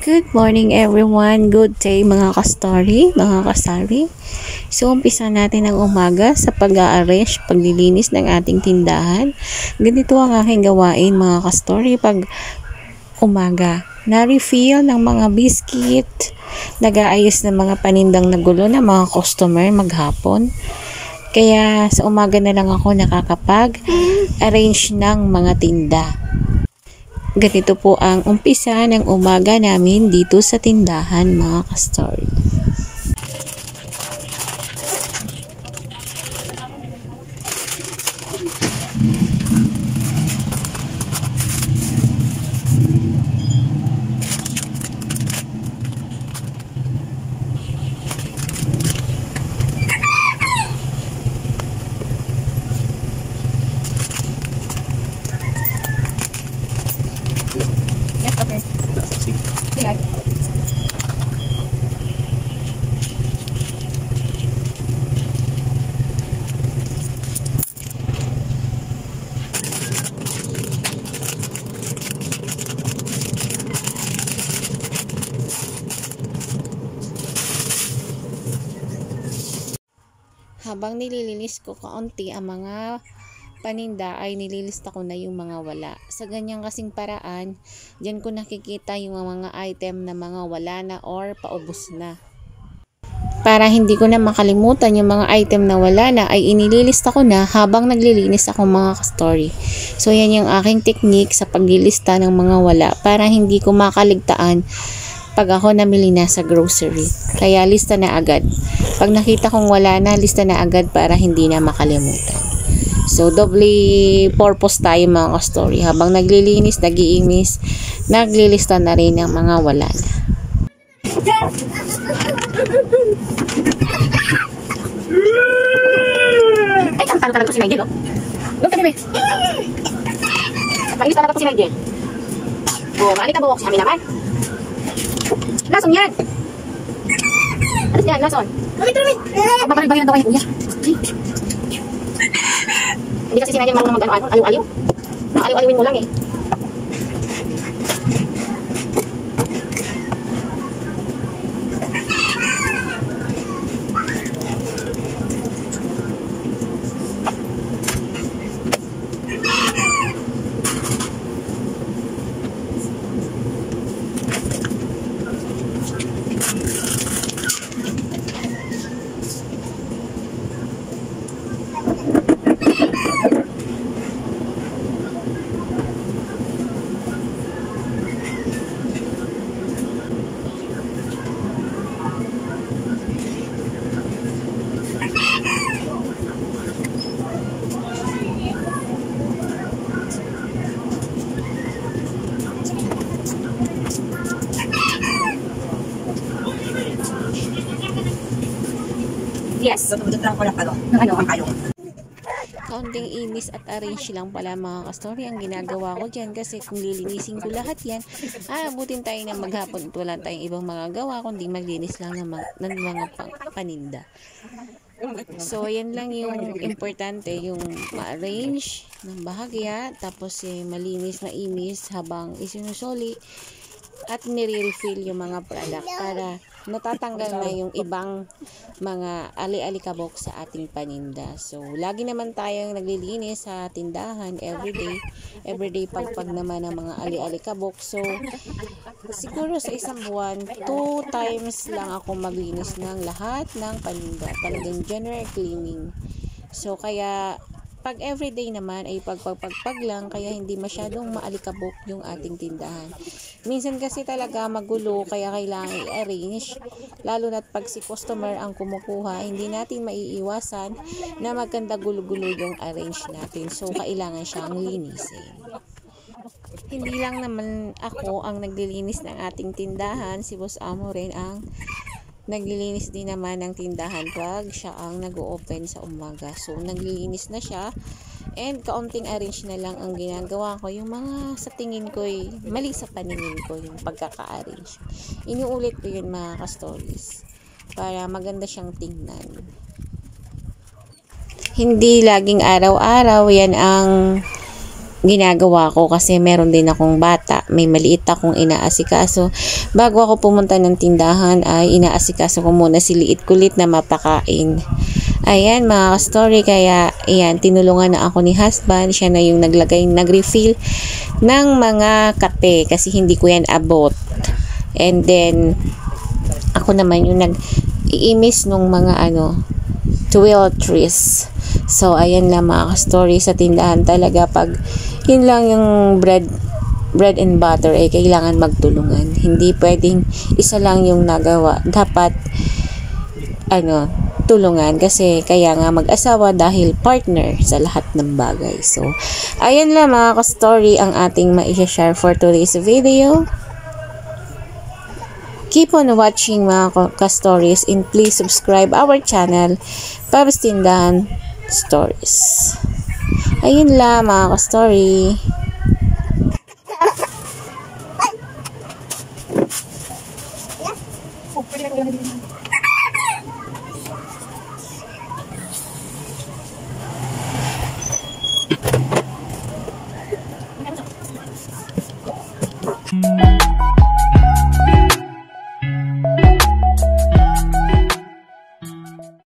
Good morning everyone, good day mga ka-story, mga kasari. So umpisa natin ang umaga sa pag-a-arrange, paglilinis ng ating tindahan. Ganito ang aking gawain mga ka-story pag umaga. Na-refill ng mga biscuit, nag-aayos ng mga panindang nagulo ng mga customer maghapon. Kaya sa umaga na lang ako nakakapag-arrange ng mga tinda. Ganito po ang umpisa ng umaga namin dito sa tindahan mga ka-story. Habang nililinis ko kaunti ang mga paninda ay nililista ko na yung mga wala. Sa ganyang kasing paraan, dyan ko nakikita yung mga item na mga wala na or paubos na. Para hindi ko na makalimutan yung mga item na wala na ay inililista ko na habang naglilinis ako mga ka-story. So yan yung aking technique sa paglilista ng mga wala para hindi ko makaligtaan pag ako namili na sa grocery. Kaya lista na agad. Pag nakita kong wala na, lista na agad para hindi na makalimutan. So, doble purpose tayo mga ka-story. Habang naglilinis, nag-iimis, naglilista na rin ng mga wala na. Ay, talo talaga ko si Nigel, oh. Doon ka din, eh. Pag-ilis talaga ko si Nigel. O, maalit na buwak sa amin naman. Lason yan! Alas yan, lason. Magbabayan daw kayo, kuya. Hindi kasi si Nigel marunong mag-ano, aliw-aliw. Aliw-aliwin mo lang, eh. Yes, so tumudot lang ko lang palo. Ang palo. Kaunting inis at arrange lang pala mga ka-story ang ginagawa ko dyan kasi kung lilinisin ko lahat yan, abutin tayo ng maghapon at wala tayong ibang mga gawa kundi maglinis lang ng mga paninda. So, yan lang yung importante, yung ma-arrange ng bahagya, tapos malinis na inis habang isinusoli at nire-refill yung mga product para natatanggal na yung ibang mga ali-alikabok sa ating paninda. So, lagi naman tayong naglilinis sa tindahan everyday pagpag naman ng mga ali-alikabok. So, siguro sa isang buwan, 2 times lang ako maglinis ng lahat ng paninda. Talagang general cleaning. So, kaya pag everyday naman ay pagpagpag lang kaya hindi masyadong maalikabok yung ating tindahan. Minsan kasi talaga magulo kaya kailangan i-arrange lalo na't pag si customer ang kumukuha hindi natin maiiwasan na maganda gulo-gulo yung arrange natin. So kailangan siyang linisin. Hindi lang naman ako ang naglilinis ng ating tindahan, si Boss Amo rin ang naglilinis din naman ng tindahan pag siya ang nag-o-open sa umaga. So, naglilinis na siya and kaunting arrange na lang ang ginagawa ko. Yung mga sa tingin ko mali sa paningin ko yung pagkaka-arrange. Inuulit ko yun mga ka-stories para maganda siyang tingnan. Hindi laging araw-araw yan ang ginagawa ko kasi meron din akong bata, may maliit akong inaasikaso. Bago ako pumunta ng tindahan ay inaasikaso ko muna si liit kulit na mapakain. Ayan mga ka-story, kaya ayan, tinulungan na ako ni husband, siya na yung nag-refill ng mga kape kasi hindi ko yan abot. And then ako naman yung nag-iimis nung mga toiletries. So ayan lang mga ka-story, sa tindahan talaga pag yun lang yung bread and butter ay kailangan magtulungan. Hindi pwedeng isa lang yung nagawa. Dapat tulungan kasi kaya nga mag-asawa dahil partner sa lahat ng bagay. So ayan lang mga ka-story ang ating ma-share for today's video. Keep on watching mga ka-stories and please subscribe our channel, Pabs Tindahan Stories. Ayun lang mga ka-story. Thank you.